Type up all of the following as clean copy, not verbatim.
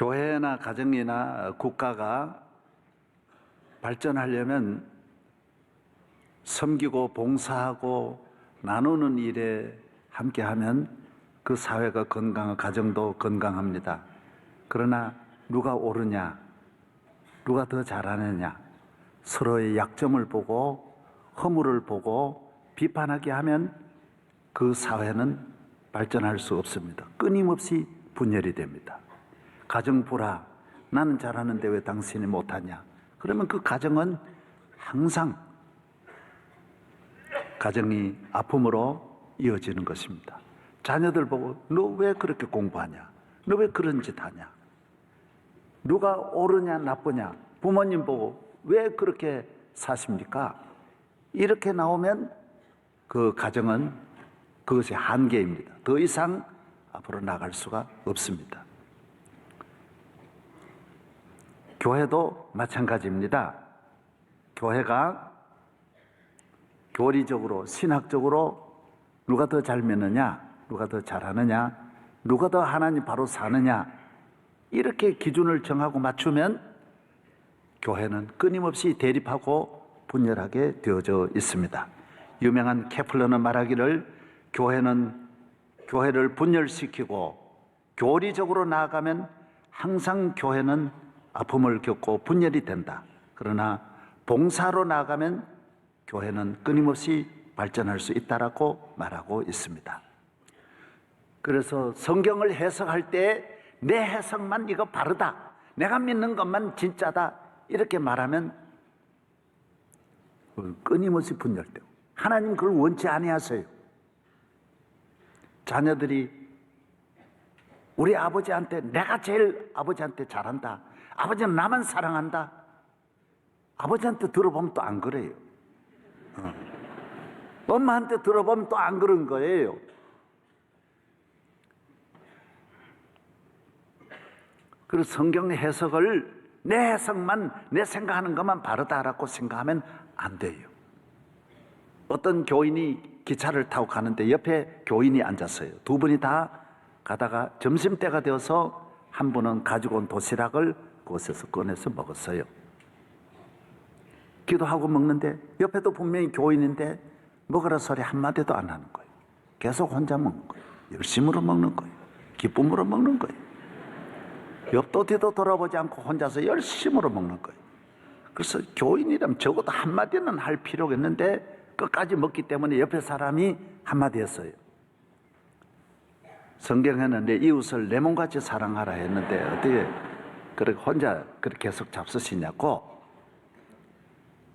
교회나 가정이나 국가가 발전하려면 섬기고 봉사하고 나누는 일에 함께하면 그 사회가 건강하고 가정도 건강합니다. 그러나 누가 옳으냐, 누가 더 잘하느냐, 서로의 약점을 보고 허물을 보고 비판하게 하면 그 사회는 발전할 수 없습니다. 끊임없이 분열이 됩니다. 가정 불화, 나는 잘하는데 왜 당신이 못하냐? 그러면 그 가정은 항상 가정이 아픔으로 이어지는 것입니다. 자녀들 보고 너 왜 그렇게 공부하냐? 너 왜 그런 짓 하냐? 누가 옳으냐 나쁘냐? 부모님 보고 왜 그렇게 사십니까? 이렇게 나오면 그 가정은 그것이 한계입니다. 더 이상 앞으로 나갈 수가 없습니다. 교회도 마찬가지입니다. 교회가 교리적으로 신학적으로 누가 더 잘 믿느냐, 누가 더 잘하느냐, 누가 더 하나님 바로 사느냐 이렇게 기준을 정하고 맞추면 교회는 끊임없이 대립하고 분열하게 되어져 있습니다. 유명한 케플러는 말하기를 교회를 분열시키고 교리적으로 나아가면 항상 교회는 아픔을 겪고 분열이 된다. 그러나 봉사로 나아가면 교회는 끊임없이 발전할 수 있다라고 말하고 있습니다. 그래서 성경을 해석할 때 내 해석만 이거 바르다, 내가 믿는 것만 진짜다 이렇게 말하면 끊임없이 분열되고 하나님 그걸 원치 아니하세요. 자녀들이 우리 아버지한테 내가 제일 아버지한테 잘한다, 아버지는 나만 사랑한다, 아버지한테 들어보면 또 안 그래요. 엄마한테 들어보면 또 안 그런 거예요. 그래서 성경 해석을 내 해석만, 내 생각하는 것만 바르다라고 생각하면 안 돼요. 어떤 교인이 기차를 타고 가는데 옆에 교인이 앉았어요. 두 분이 다 가다가 점심때가 되어서 한 분은 가지고 온 도시락을 그곳에서 꺼내서 먹었어요. 기도하고 먹는데 옆에도 분명히 교인인데 먹으라 소리 한마디도 안 하는 거예요. 계속 혼자 먹는 거예요. 열심으로 먹는 거예요. 기쁨으로 먹는 거예요. 옆도 뒤도 돌아보지 않고 혼자서 열심으로 먹는 거예요. 그래서 교인이라면 적어도 한마디는 할 필요가 있는데 끝까지 먹기 때문에 옆에 사람이 한마디 했어요. 성경에는 내 이웃을 내 몸같이 사랑하라 했는데 어떻게 그렇게 혼자 그렇게 계속 잡수시냐고.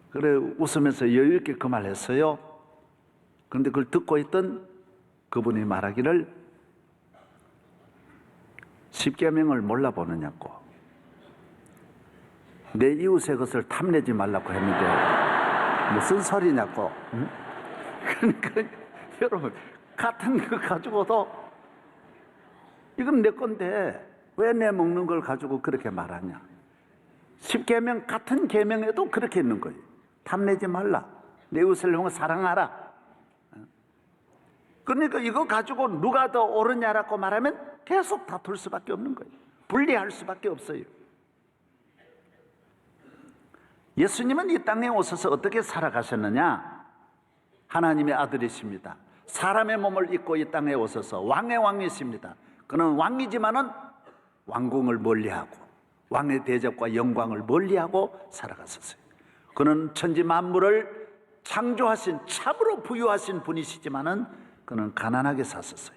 그래 웃으면서 여유 있게 그 말 했어요. 그런데 그걸 듣고 있던 그분이 말하기를 십계명을 몰라보느냐고, 내 이웃의 것을 탐내지 말라고 했는데 무슨 소리냐고. 그러니까 여러분 같은 거 가지고도 이건 내 건데 왜 내 먹는 걸 가지고 그렇게 말하냐. 십계명 같은 계명에도 그렇게 있는 거예요. 탐내지 말라, 내 이웃을 사랑하라. 그러니까 이거 가지고 누가 더 옳으냐라고 말하면 계속 다툴 수밖에 없는 거예요. 분리할 수밖에 없어요. 예수님은 이 땅에 오셔서 어떻게 살아가셨느냐? 하나님의 아들이십니다. 사람의 몸을 입고 이 땅에 오셔서 왕의 왕이십니다. 그는 왕이지만은 왕궁을 멀리하고 왕의 대접과 영광을 멀리하고 살아갔었어요. 그는 천지 만물을 창조하신 참으로 부유하신 분이시지만은 그는 가난하게 샀었어요.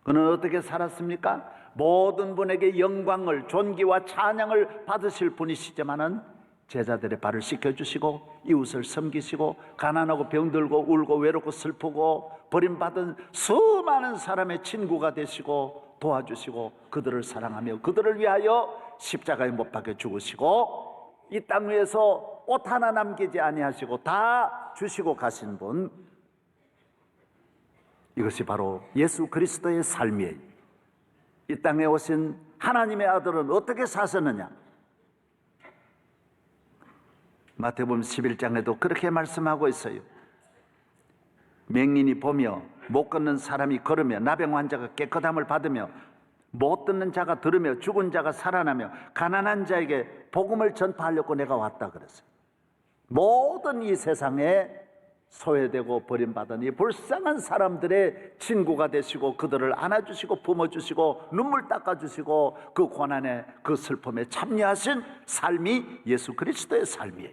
그는 어떻게 살았습니까? 모든 분에게 영광을, 존귀와 찬양을 받으실 분이시지만은 제자들의 발을 씻겨주시고 이웃을 섬기시고 가난하고 병들고 울고 외롭고 슬프고 버림받은 수많은 사람의 친구가 되시고 도와주시고 그들을 사랑하며 그들을 위하여 십자가에 못 박혀 죽으시고 이 땅 위에서 옷 하나 남기지 아니하시고 다 주시고 가신 분, 이것이 바로 예수 그리스도의 삶이에요. 이 땅에 오신 하나님의 아들은 어떻게 사셨느냐? 마태복음 11장에도 그렇게 말씀하고 있어요. 맹인이 보며 못 걷는 사람이 걸으며 나병 환자가 깨끗함을 받으며 못 듣는 자가 들으며 죽은 자가 살아나며 가난한 자에게 복음을 전파하려고 내가 왔다 그랬어요. 모든 이 세상에 소외되고 버림받은 이 불쌍한 사람들의 친구가 되시고 그들을 안아주시고 품어주시고 눈물 닦아주시고 그 고난에 그 슬픔에 참여하신 삶이 예수 그리스도의 삶이에요.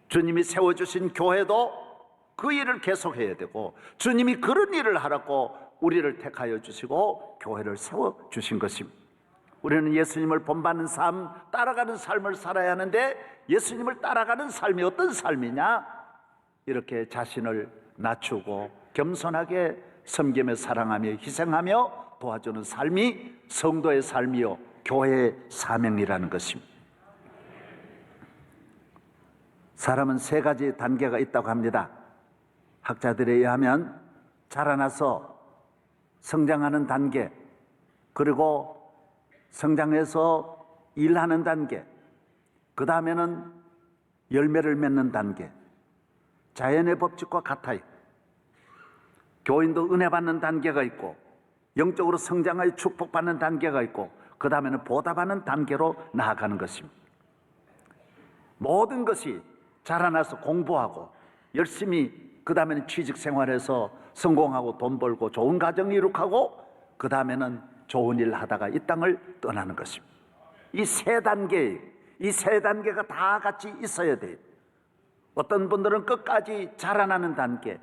주님이 세워주신 교회도 그 일을 계속해야 되고 주님이 그런 일을 하라고 우리를 택하여 주시고 교회를 세워주신 것입니다. 우리는 예수님을 본받는 삶, 따라가는 삶을 살아야 하는데 예수님을 따라가는 삶이 어떤 삶이냐? 이렇게 자신을 낮추고 겸손하게 섬기며 사랑하며 희생하며 도와주는 삶이 성도의 삶이요 교회의 사명이라는 것입니다. 사람은 세 가지 단계가 있다고 합니다. 학자들에 의하면 자라나서 성장하는 단계, 그리고 성장해서 일하는 단계, 그 다음에는 열매를 맺는 단계. 자연의 법칙과 같아요. 교인도 은혜 받는 단계가 있고 영적으로 성장하여 축복받는 단계가 있고 그 다음에는 보답하는 단계로 나아가는 것입니다. 모든 것이 자라나서 공부하고 열심히 그 다음에는 취직 생활해서 성공하고 돈 벌고 좋은 가정 이룩하고 그 다음에는 좋은 일 하다가 이 땅을 떠나는 것입니다. 이 세 단계가 다 같이 있어야 돼요. 어떤 분들은 끝까지 자라나는 단계,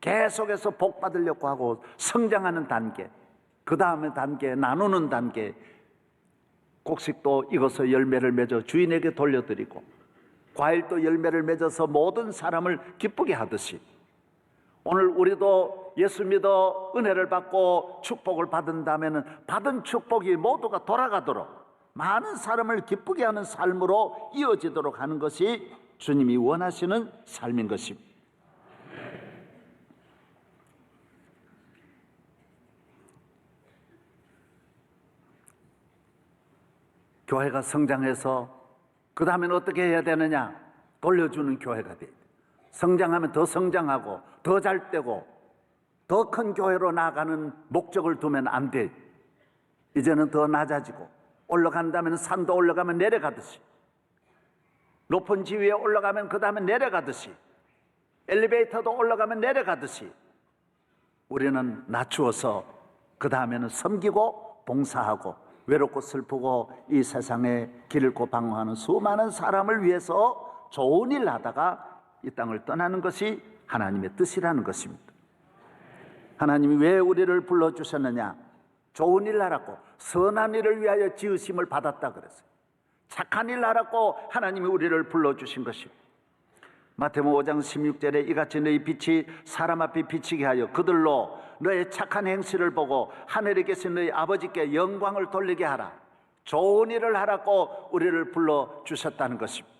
계속해서 복 받으려고 하고 성장하는 단계, 그 다음에 단계, 나누는 단계, 곡식도 익어서 열매를 맺어 주인에게 돌려드리고 과일도 열매를 맺어서 모든 사람을 기쁘게 하듯이 오늘 우리도 예수 믿어 은혜를 받고 축복을 받은 다음에는 받은 축복이 모두가 돌아가도록 많은 사람을 기쁘게 하는 삶으로 이어지도록 하는 것이 주님이 원하시는 삶인 것입니다. 교회가 성장해서 그 다음에는 어떻게 해야 되느냐? 돌려주는 교회가 돼야 돼. 성장하면 더 성장하고 더 잘되고 더 큰 교회로 나아가는 목적을 두면 안 돼. 이제는 더 낮아지고 올라간다면 산도 올라가면 내려가듯이 높은 지위에 올라가면 그 다음에 내려가듯이 엘리베이터도 올라가면 내려가듯이 우리는 낮추어서 그 다음에는 섬기고 봉사하고 외롭고 슬프고 이 세상에 길고 방황하는 수많은 사람을 위해서 좋은 일 하다가 이 땅을 떠나는 것이 하나님의 뜻이라는 것입니다. 하나님이 왜 우리를 불러주셨느냐? 좋은 일 하라고 선한 일을 위하여 지으심을 받았다 그랬어요. 착한 일 하라고 하나님이 우리를 불러주신 것입니다. 마태복음 5장 16절에 이같이 너희 빛이 사람 앞에 비치게 하여 그들로 너의 착한 행실을 보고 하늘에 계신 너희 아버지께 영광을 돌리게 하라. 좋은 일을 하라고 우리를 불러주셨다는 것입니다.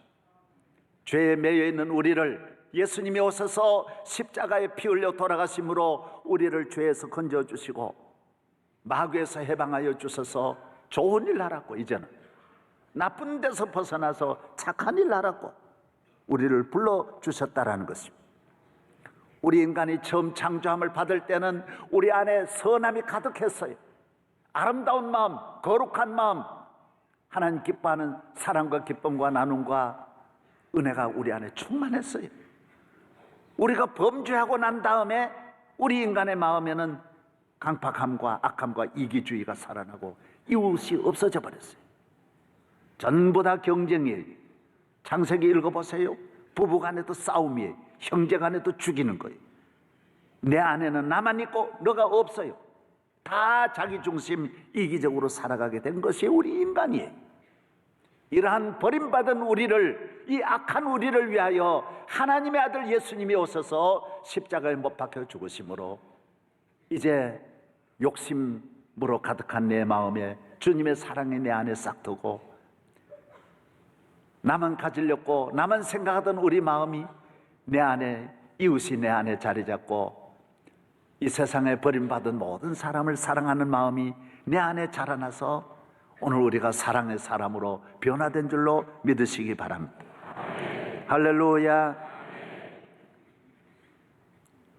죄에 매여 있는 우리를 예수님이 오셔서 십자가에 피 흘려 돌아가심으로 우리를 죄에서 건져주시고 마귀에서 해방하여 주셔서 좋은 일 하라고 이제는 나쁜 데서 벗어나서 착한 일 하라고 우리를 불러주셨다라는 것입니다. 우리 인간이 처음 창조함을 받을 때는 우리 안에 선함이 가득했어요. 아름다운 마음, 거룩한 마음, 하나님 기뻐하는 사랑과 기쁨과 나눔과 은혜가 우리 안에 충만했어요. 우리가 범죄하고 난 다음에 우리 인간의 마음에는 강팍함과 악함과 이기주의가 살아나고 이웃이 없어져 버렸어요. 전부 다 경쟁이에요. 창세기 읽어보세요. 부부간에도 싸움이에요. 형제간에도 죽이는 거예요. 내 안에는 나만 있고 너가 없어요. 다 자기 중심 이기적으로 살아가게 된 것이 우리 인간이에요. 이러한 버림받은 우리를, 이 악한 우리를 위하여 하나님의 아들 예수님이 오셔서 십자가에 못 박혀 죽으심으로 이제 욕심으로 가득한 내 마음에 주님의 사랑이 내 안에 싹트고 나만 가지려고 나만 생각하던 우리 마음이 내 안에, 이웃이 내 안에 자리 잡고 이 세상에 버림받은 모든 사람을 사랑하는 마음이 내 안에 자라나서 오늘 우리가 사랑의 사람으로 변화된 줄로 믿으시기 바랍니다. 할렐루야.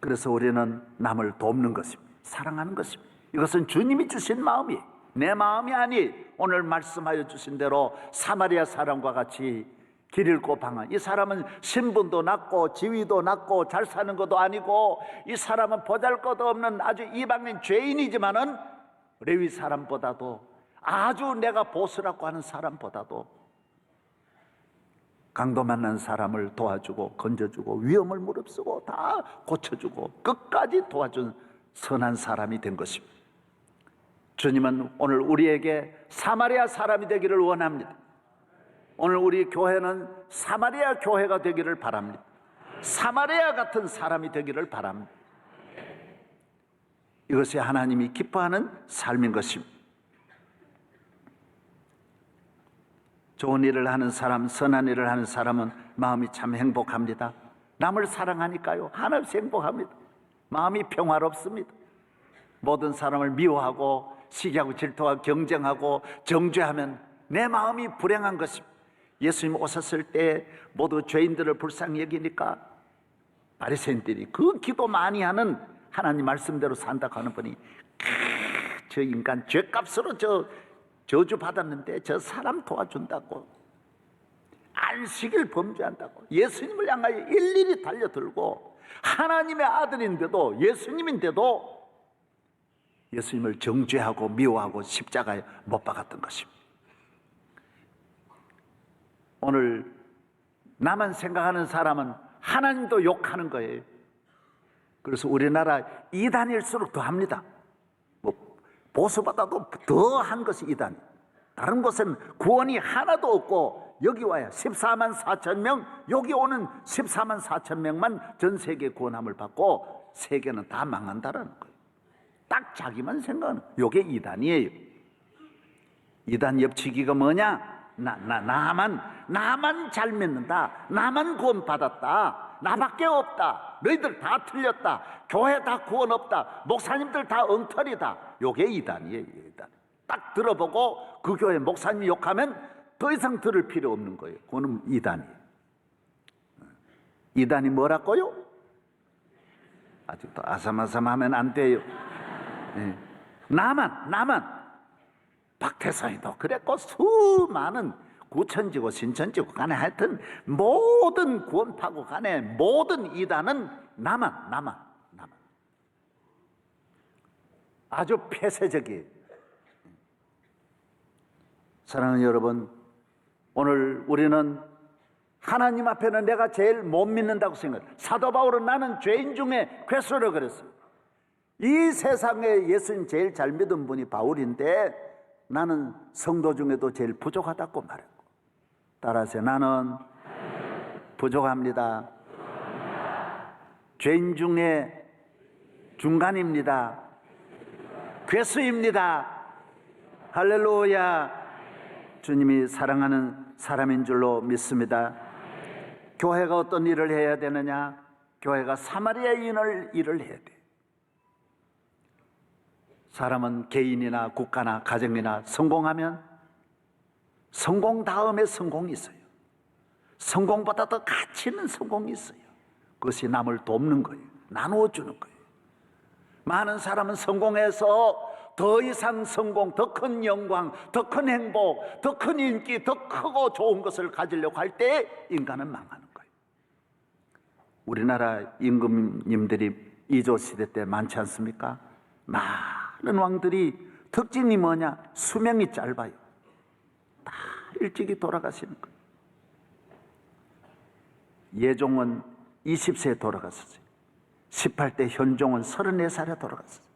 그래서 우리는 남을 돕는 것입니다. 사랑하는 것입니다. 이것은 주님이 주신 마음이, 내 마음이 아니 오늘 말씀하여 주신 대로 사마리아 사람과 같이 길 잃고 방황. 이 사람은 신분도 낮고 지위도 낮고 잘 사는 것도 아니고, 이 사람은 보잘것없는 아주 이방인 죄인이지만은 레위 사람보다도, 아주 내가 보스라고 하는 사람보다도 강도 만난 사람을 도와주고 건져주고 위험을 무릅쓰고 다 고쳐주고 끝까지 도와준 선한 사람이 된 것입니다. 주님은 오늘 우리에게 사마리아 사람이 되기를 원합니다. 오늘 우리 교회는 사마리아 교회가 되기를 바랍니다. 사마리아 같은 사람이 되기를 바랍니다. 이것이 하나님이 기뻐하는 삶인 것입니다. 좋은 일을 하는 사람, 선한 일을 하는 사람은 마음이 참 행복합니다. 남을 사랑하니까요, 한없이 행복합니다. 마음이 평화롭습니다. 모든 사람을 미워하고 시기하고 질투하고 경쟁하고 정죄하면 내 마음이 불행한 것입니다. 예수님 오셨을 때 모두 죄인들을 불쌍히 여기니까 바리새인들이 그 기도 많이 하는 하나님 말씀대로 산다고 하는 분이, 저 인간 죄값으로 저주 받았는데 저 사람 도와준다고, 안식일 범죄한다고 예수님을 향하여 일일이 달려들고, 하나님의 아들인데도, 예수님인데도 예수님을 정죄하고 미워하고 십자가에 못 박았던 것입니다. 오늘 나만 생각하는 사람은 하나님도 욕하는 거예요. 그래서 우리나라 이단일수록 더합니다. 보수보다도 더한 것이 이단. 다른 곳은 구원이 하나도 없고 여기 와야 14만 4천 명, 여기 오는 14만 4천 명만 전 세계 구원함을 받고 세계는 다 망한다라는 거예요. 딱 자기만 생각하는, 이게 이단이에요. 이단 옆치기가 뭐냐? 나만 잘 믿는다, 나만 구원 받았다, 나밖에 없다, 너희들 다 틀렸다, 교회 다 구원 없다, 목사님들 다 엉터리다. 요게 이단이에요. 이단. 딱 들어보고 그 교회 목사님 욕하면 더 이상 들을 필요 없는 거예요. 그거는 이단이에요. 이단이 뭐라고요? 아직도 아삼아삼하면 안 돼요. 나만 박태선이도 그랬고 수많은 구천지고 신천지고 간에 하여튼 모든 구원파고 간에 모든 이단은 나만 아주 폐쇄적이에요. 사랑하는 여러분, 오늘 우리는 하나님 앞에는 내가 제일 못 믿는다고 생각해요. 사도 바울은 나는 죄인 중에 괴수라 그랬어요. 이 세상에 예수님 제일 잘 믿은 분이 바울인데 나는 성도 중에도 제일 부족하다고 말했고, 따라서 나는 부족합니다. 죄인 중에 중간입니다. 괴수입니다. 할렐루야. 주님이 사랑하는 사람인 줄로 믿습니다. 교회가 어떤 일을 해야 되느냐? 교회가 사마리아인을 일을 해야 돼. 사람은 개인이나 국가나 가정이나 성공하면 성공 다음에 성공이 있어요. 성공보다 더 가치 있는 성공이 있어요. 그것이 남을 돕는 거예요. 나누어 주는 거예요. 많은 사람은 성공해서 더 이상 성공, 더 큰 영광, 더 큰 행복, 더 큰 인기, 더 크고 좋은 것을 가지려고 할 때 인간은 망하는 거예요. 우리나라 임금님들이 이조 시대 때 많지 않습니까? 많은 왕들이 특징이 뭐냐? 수명이 짧아요. 다 일찍이 돌아가시는 거예요. 예종은 20세에 돌아갔었어요. 18대 현종은 34살에 돌아갔어요.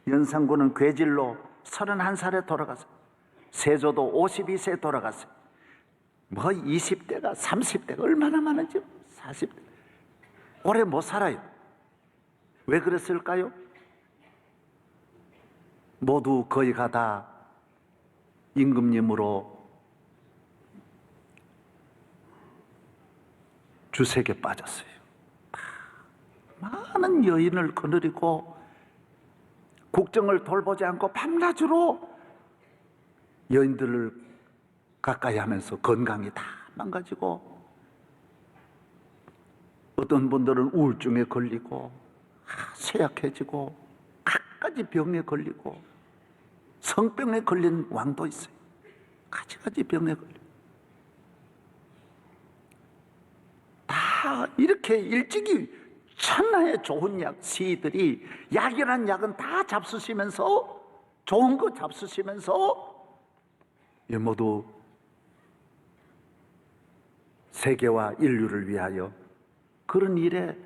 연산군은 괴질로 31살에 돌아갔어요. 세조도 52세에 돌아갔어요. 뭐 20대가 30대가 얼마나 많은지 40대 오래 못 살아요. 왜 그랬을까요? 모두 거의가 다 임금님으로 주색에 빠졌어요. 많은 여인을 거느리고 국정을 돌보지 않고 밤낮으로 여인들을 가까이 하면서 건강이 다 망가지고, 어떤 분들은 우울증에 걸리고 쇠약해지고 가지 병에 걸리고 성병에 걸린 왕도 있어요. 가지 병에 걸리고. 다 이렇게 일찍이 천하의 좋은 약 시들이 약이란 약은 다 잡수시면서 좋은 거 잡수시면서 모두 세계와 인류를 위하여 그런 일에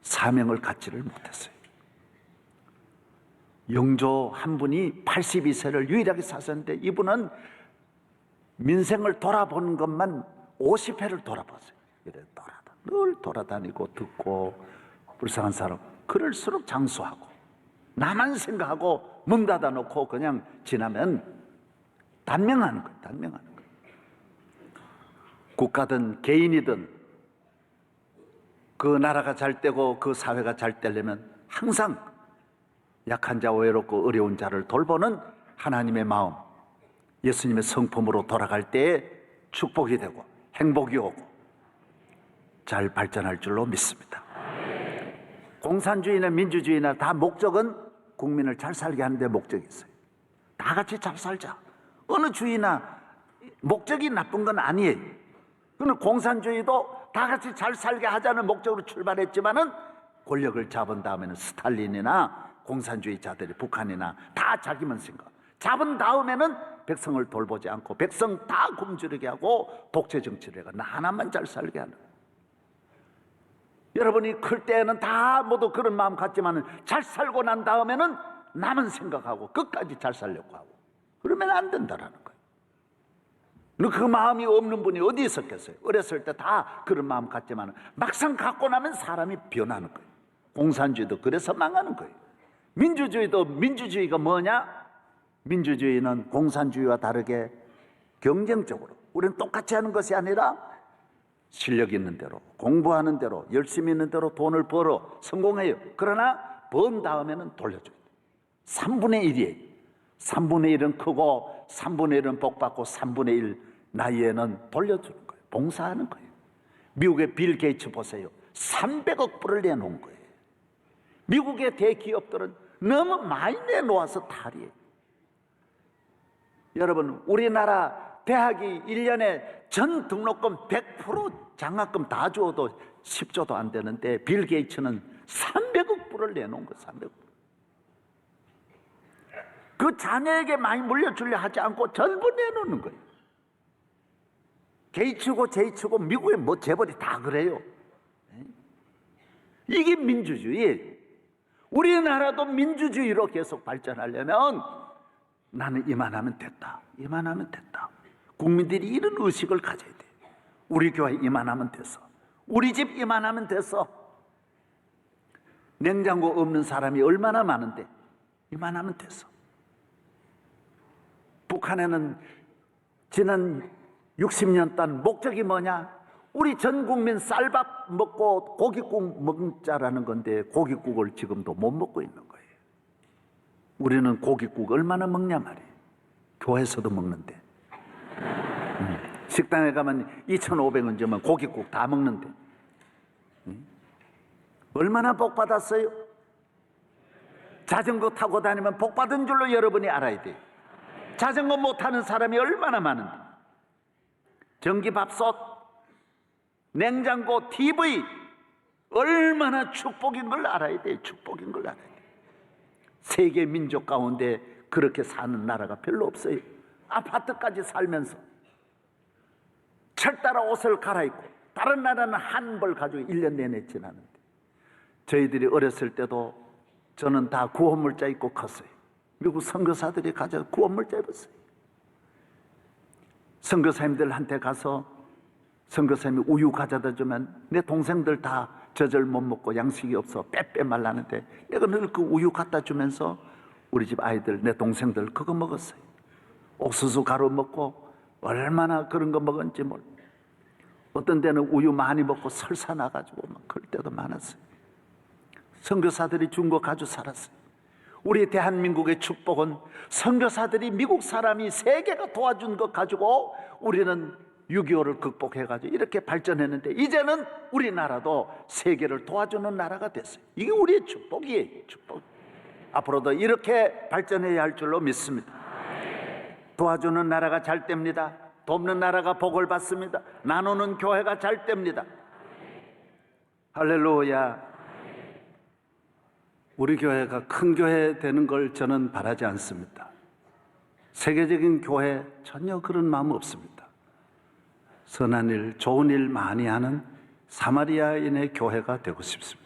사명을 갖지를 못했어요. 영조 한 분이 82세를 유일하게 사셨는데 이분은 민생을 돌아보는 것만 50회를 돌아봤어요. 늘 돌아다니고 듣고 불쌍한 사람, 그럴수록 장수하고 나만 생각하고 문 닫아 놓고 그냥 지나면 단명하는 거예요. 단명하는 거예요. 국가든 개인이든 그 나라가 잘 되고 그 사회가 잘 되려면 항상 약한 자, 외롭고 어려운 자를 돌보는 하나님의 마음, 예수님의 성품으로 돌아갈 때에 축복이 되고 행복이 오고 잘 발전할 줄로 믿습니다. 공산주의나 민주주의나 다 목적은 국민을 잘 살게 하는 데 목적이 있어요. 다 같이 잘 살자. 어느 주의나 목적이 나쁜 건 아니에요. 그는 공산주의도 다 같이 잘 살게 하자는 목적으로 출발했지만은 권력을 잡은 다음에는 스탈린이나 공산주의자들이 북한이나 다 자기만 생각. 잡은 다음에는 백성을 돌보지 않고 백성 다 굶주리게 하고 독재 정치를 해가 나 하나만 잘 살게 하는. 여러분이 클 때는 다 모두 그런 마음 갖지만 잘 살고 난 다음에는 나만 생각하고 끝까지 잘 살려고 하고 그러면 안 된다라는 거예요. 그 마음이 없는 분이 어디 있었겠어요? 어렸을 때 다 그런 마음 갖지만 막상 갖고 나면 사람이 변하는 거예요. 공산주의도 그래서 망하는 거예요. 민주주의도 민주주의가 뭐냐? 민주주의는 공산주의와 다르게 경쟁적으로 우리는 똑같이 하는 것이 아니라 실력 있는 대로 공부하는 대로 열심히 있는 대로 돈을 벌어 성공해요. 그러나 번 다음에는 돌려줘요. 3분의 1이에요. 3분의 1은 크고 3분의 1은 복받고 3분의 1 나이에는 돌려주는 거예요. 봉사하는 거예요. 미국의 빌 게이츠 보세요. 300억 불을 내놓은 거예요. 미국의 대기업들은 너무 많이 내놓아서 탈이에요. 여러분, 우리나라 대학이 1년에 전 등록금 100% 장학금 다 주어도 10조도 안 되는데 빌 게이츠는 300억 불을 내놓은 거예요. 300억. 그 자녀에게 많이 물려주려 하지 않고 전부 내놓는 거예요. 게이츠고 제이츠고 미국의 뭐 재벌이 다 그래요. 이게 민주주의. 우리나라도 민주주의로 계속 발전하려면 나는 이만하면 됐다. 이만하면 됐다. 국민들이 이런 의식을 가져야 돼. 우리 교회 이만하면 됐어. 우리 집 이만하면 됐어. 냉장고 없는 사람이 얼마나 많은데 이만하면 됐어. 북한에는 지난 60년 동안 목적이 뭐냐? 우리 전 국민 쌀밥 먹고 고깃국 먹자라는 건데 고깃국을 지금도 못 먹고 있는 거예요. 우리는 고깃국 얼마나 먹냐 말이에요. 교회에서도 먹는데 식당에 가면 2,500원 주면 고깃국 다 먹는데 얼마나 복 받았어요? 자전거 타고 다니면 복 받은 줄로 여러분이 알아야 돼요. 자전거 못 타는 사람이 얼마나 많은데. 전기밥솥, 냉장고, TV 얼마나 축복인 걸 알아야 돼요. 축복인 걸 알아야 돼요. 세계 민족 가운데 그렇게 사는 나라가 별로 없어요. 아파트까지 살면서 철 따라 옷을 갈아입고 다른 나라는 한 벌 가지고 1년 내내 지나는데 저희들이 어렸을 때도 저는 다 구원물자 입고 컸어요. 미국 선교사들이 가져 구원물자 입었어요. 선교사님들한테 가서 선교사님이 우유 가져다 주면 내 동생들 다 젖을 못 먹고 양식이 없어 빼빼 말라는데 내가 늘 그 우유 갖다 주면서 우리 집 아이들, 내 동생들 그거 먹었어요. 옥수수 가루 먹고 얼마나 그런 거 먹었는지 몰라. 어떤 데는 우유 많이 먹고 설사 나가지고 막 그럴 때도 많았어요. 선교사들이 준 거 가지고 살았어요. 우리 대한민국의 축복은 선교사들이 미국 사람이 세계가 도와준 것 가지고 우리는 6.25를 극복해가지고 이렇게 발전했는데 이제는 우리나라도 세계를 도와주는 나라가 됐어요. 이게 우리의 축복이에요. 축복. 앞으로도 이렇게 발전해야 할 줄로 믿습니다. 도와주는 나라가 잘 됩니다. 돕는 나라가 복을 받습니다. 나누는 교회가 잘 됩니다. 할렐루야. 우리 교회가 큰 교회 되는 걸 저는 바라지 않습니다. 세계적인 교회 전혀 그런 마음 없습니다. 선한 일, 좋은 일 많이 하는 사마리아인의 교회가 되고 싶습니다.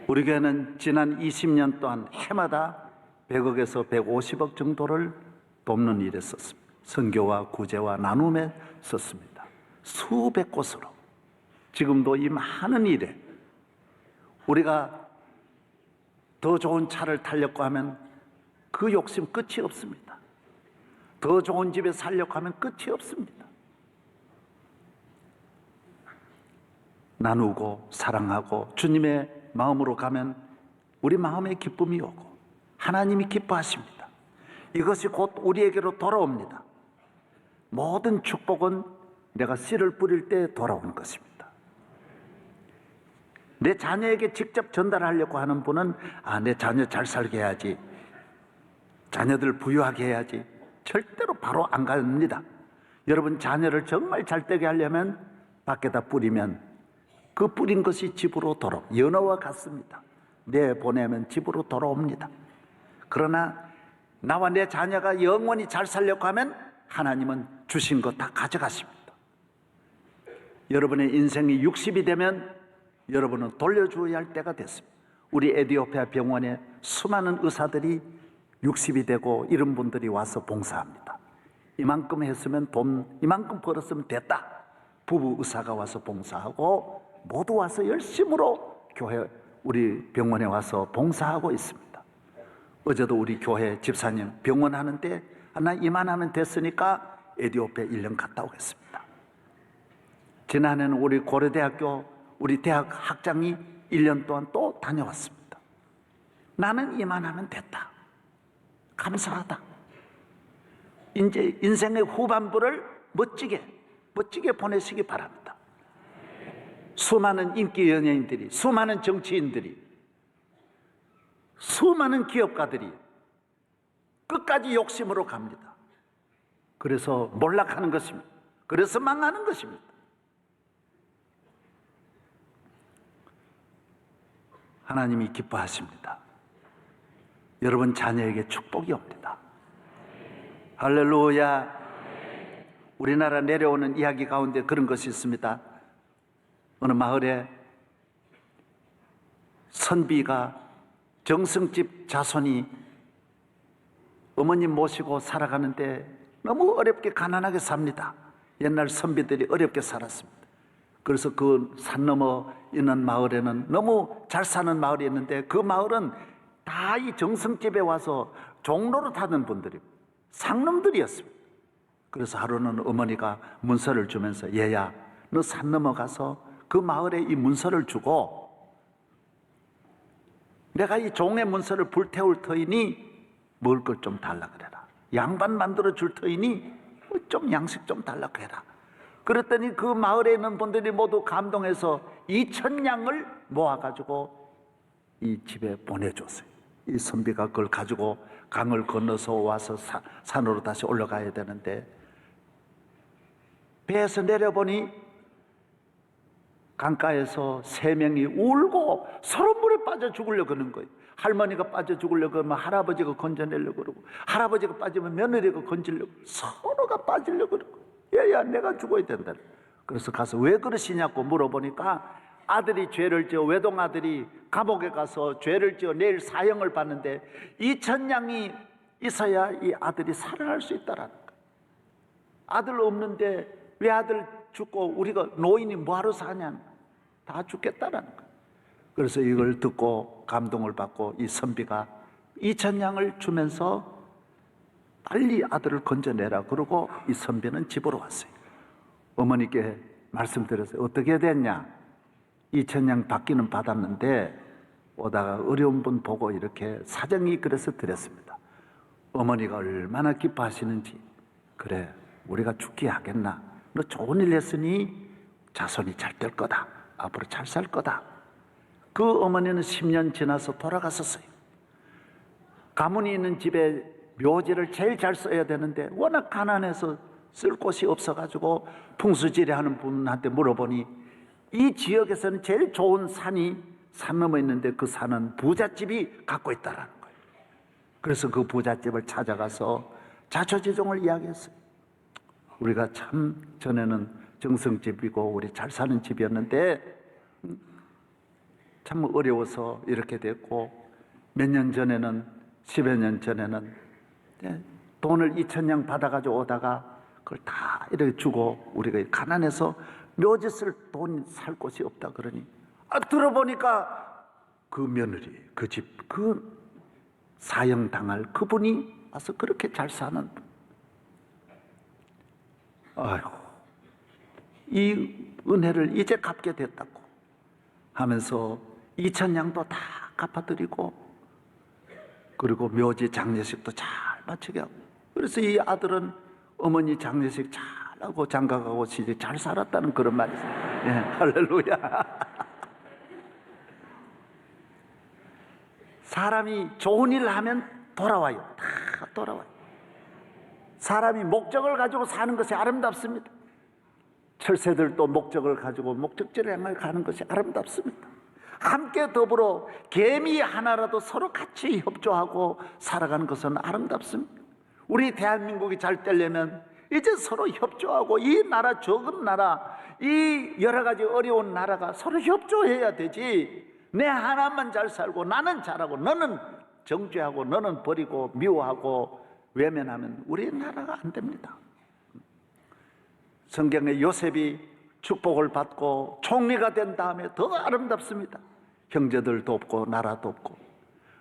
우리 교회는 지난 20년 동안 해마다 100억에서 150억 정도를 돕는 일에 썼습니다. 선교와 구제와 나눔에 썼습니다. 수백 곳으로. 지금도 이 많은 일에 우리가 더 좋은 차를 타려고 하면 그 욕심 끝이 없습니다. 더 좋은 집에 살려고 하면 끝이 없습니다. 나누고 사랑하고 주님의 마음으로 가면 우리 마음에 기쁨이 오고 하나님이 기뻐하십니다. 이것이 곧 우리에게로 돌아옵니다. 모든 축복은 내가 씨를 뿌릴 때 돌아오는 것입니다. 내 자녀에게 직접 전달하려고 하는 분은 내 자녀 잘 살게 해야지, 자녀들 부유하게 해야지, 절대로 바로 안 갑니다. 여러분 자녀를 정말 잘 되게 하려면 밖에다 뿌리면 그 뿌린 것이 집으로 돌아오, 연어와 같습니다. 내보내면 집으로 돌아옵니다. 그러나 나와 내 자녀가 영원히 잘 살려고 하면 하나님은 주신 거 다 가져가십니다. 여러분의 인생이 60이 되면 여러분은 돌려줘야 할 때가 됐습니다. 우리 에티오피아 병원에 수많은 의사들이 60이 되고 이런 분들이 와서 봉사합니다. 이만큼 했으면 돈 이만큼 벌었으면 됐다. 부부 의사가 와서 봉사하고 모두 와서 열심으로 교회 우리 병원에 와서 봉사하고 있습니다. 어제도 우리 교회 집사님 병원 하는데 나 이만하면 됐으니까 에티오피아 1년 갔다 오겠습니다. 지난해는 우리 고려대학교 우리 대학 학장이 1년 동안 또 다녀왔습니다. 나는 이만하면 됐다. 감사하다. 이제 인생의 후반부를 멋지게 보내시기 바랍니다. 수많은 인기 연예인들이, 수많은 정치인들이, 수많은 기업가들이 끝까지 욕심으로 갑니다. 그래서 몰락하는 것입니다. 그래서 망하는 것입니다. 하나님이 기뻐하십니다. 여러분 자녀에게 축복이 옵니다. 할렐루야. 우리나라 내려오는 이야기 가운데 그런 것이 있습니다. 어느 마을에 선비가 정승집 자손이 어머님 모시고 살아가는데 너무 어렵게 가난하게 삽니다. 옛날 선비들이 어렵게 살았습니다. 그래서 그 산 넘어 있는 마을에는 너무 잘 사는 마을이 있는데 그 마을은 다 이 정승집에 와서 종로로 타던 분들이 상놈들이었습니다. 그래서 하루는 어머니가 문서를 주면서 얘야 너 산 넘어가서 그 마을에 이 문서를 주고 내가 이 종의 문서를 불태울 터이니 먹을 걸 좀 달라 그래라. 양반 만들어 줄 터이니 좀 양식 좀 달라 그래라. 그랬더니 그 마을에 있는 분들이 모두 감동해서 2,000냥을 모아가지고 이 집에 보내줬어요. 이 선비가 그걸 가지고 강을 건너서 와서 산으로 다시 올라가야 되는데 배에서 내려보니 강가에서 3명이 울고 서로 물에 빠져 죽으려고 하는 거예요. 할머니가 빠져 죽으려고 하면 할아버지가 건져내려고 그러고 할아버지가 빠지면 며느리가 건지려고 서로가 빠지려고 그러고 얘야 내가 죽어야 된다. 그래서 가서 왜 그러시냐고 물어보니까 아들이 죄를 지어 외동아들이 감옥에 가서 죄를 지어 내일 사형을 받는데 2,000냥이 있어야 이 아들이 살아날 수 있다라는 거예요. 아들 없는데 왜 아들 죽고 우리가 노인이 뭐하러 사냐. 다 죽겠다라는 거예요. 그래서 이걸 듣고 감동을 받고 이 선비가 2,000냥을 주면서 빨리 아들을 건져내라 그러고 이 선비는 집으로 왔어요. 어머니께 말씀드렸어요. 어떻게 됐냐. 2,000냥 받기는 받았는데 오다가 어려운 분 보고 이렇게 사정이 그래서 드렸습니다. 어머니가 얼마나 기뻐하시는지. 그래 우리가 죽게 하겠나. 너 좋은 일 했으니 자손이 잘 될 거다. 앞으로 잘 살 거다. 그 어머니는 10년 지나서 돌아갔었어요. 가문이 있는 집에 묘지를 제일 잘 써야 되는데 워낙 가난해서 쓸 곳이 없어가지고 풍수지리하는 분한테 물어보니 이 지역에서는 제일 좋은 산이 산 넘어 있는데 그 산은 부잣집이 갖고 있다라는 거예요. 그래서 그 부잣집을 찾아가서 자초지종을 이야기했어요. 우리가 참 전에는 정성집이고 우리 잘 사는 집이었는데 참 어려워서 이렇게 됐고, 몇 년 전에는 10여 년 전에는 돈을 2,000냥 받아가지고 오다가 그걸 다 이렇게 주고 우리가 가난해서 묘지 쓸 돈 살 곳이 없다 그러니 들어보니까 그 며느리, 그 집, 그 사형당할 그분이 와서 그렇게 잘 사는 분. 아이고, 이 은혜를 이제 갚게 됐다고 하면서 2,000냥도 다 갚아드리고, 그리고 묘지 장례식도 잘 마치게 하고, 그래서 이 아들은 어머니 장례식 잘하고 장가가고 시집 잘 살았다는 그런 말이 있어요. 예, 할렐루야. 사람이 좋은 일을 하면 돌아와요. 다 돌아와요. 사람이 목적을 가지고 사는 것이 아름답습니다. 철새들도 목적을 가지고 목적지를 향해 가는 것이 아름답습니다. 함께 더불어 개미 하나라도 서로 같이 협조하고 살아가는 것은 아름답습니다. 우리 대한민국이 잘 되려면 이제 서로 협조하고, 이 나라 적은 나라, 이 여러 가지 어려운 나라가 서로 협조해야 되지, 내 하나만 잘 살고 나는 잘하고 너는 정죄하고 너는 버리고 미워하고 외면하면 우리나라가 안 됩니다. 성경에 요셉이 축복을 받고 총리가 된 다음에 더 아름답습니다. 형제들 돕고 나라 돕고.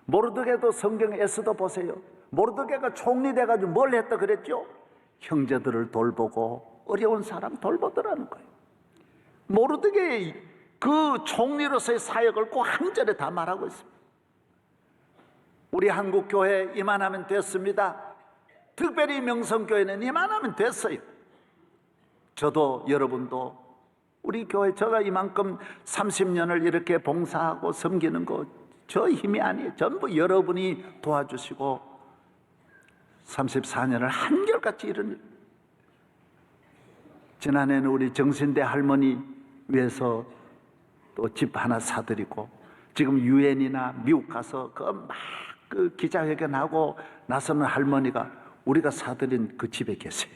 모르드게도 성경 에스더 보세요. 모르드게가 총리 돼가지고 뭘 했다 그랬죠? 형제들을 돌보고 어려운 사람 돌보더라는 거예요. 모르드게의 그 총리로서의 사역을 꼭 한 절에 다 말하고 있습니다. 우리 한국교회 이만하면 됐습니다. 특별히 명성교회는 이만하면 됐어요. 저도 여러분도 우리 교회, 제가 이만큼 30년을 이렇게 봉사하고 섬기는 거 저 힘이 아니에요. 전부 여러분이 도와주시고 34년을 한결같이 이런 일. 지난해는 우리 정신대 할머니 위해서 또 집 하나 사드리고, 지금 유엔이나 미국 가서 그 기자회견하고 나서는 할머니가 우리가 사드린 그 집에 계세요.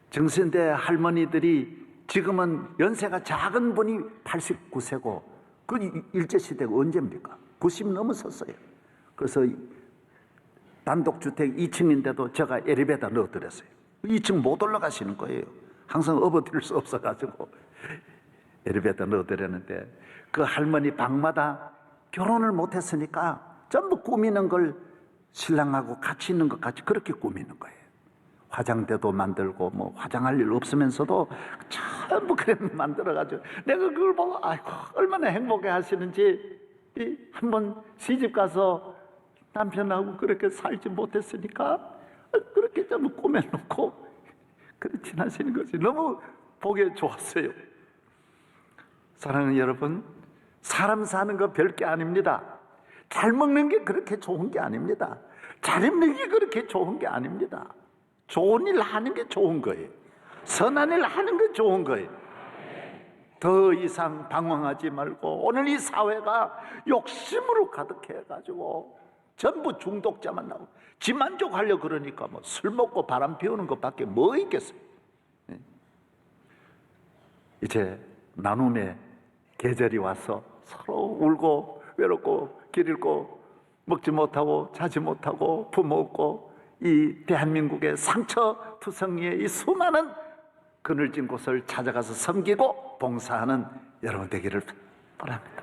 정신대 할머니들이 지금은 연세가 작은 분이 89세고 그 일제시대가 언제입니까? 90 넘어섰어요. 그래서 단독주택 2층인데도 제가 엘리베이터 넣어드렸어요. 2층 못 올라가시는 거예요. 항상 업어드릴 수 없어가지고 엘리베이터 넣어드렸는데, 그 할머니 방마다 결혼을 못했으니까 전부 꾸미는 걸 신랑하고 같이 있는 것 같이 그렇게 꾸미는 거예요. 화장대도 만들고 뭐 화장할 일 없으면서도 전부 그래 만들어가지고, 내가 그걸 보고 아이고 얼마나 행복해 하시는지. 한번 시집 가서 남편하고 그렇게 살지 못했으니까 그렇게 좀 꾸며놓고 그렇게 지나시는 것이 너무 보기 좋았어요. 사랑하는 여러분, 사람 사는 거 별게 아닙니다. 잘 먹는 게 그렇게 좋은 게 아닙니다. 잘 입는 게 그렇게 좋은 게 아닙니다. 좋은 일 하는 게 좋은 거예요. 선한 일 하는 게 좋은 거예요. 더 이상 방황하지 말고, 오늘 이 사회가 욕심으로 가득해가지고 전부 중독자만 나오고, 지 만족하려고 그러니까 뭐 술 먹고 바람 피우는 것밖에 뭐 있겠어요. 이제 나눔의 계절이 와서 서로 울고 외롭고 길 잃고 먹지 못하고 자지 못하고 부모 없고 이 대한민국의 상처투성이의 이 수많은 그늘진 곳을 찾아가서 섬기고 봉사하는 여러분 되기를 바랍니다.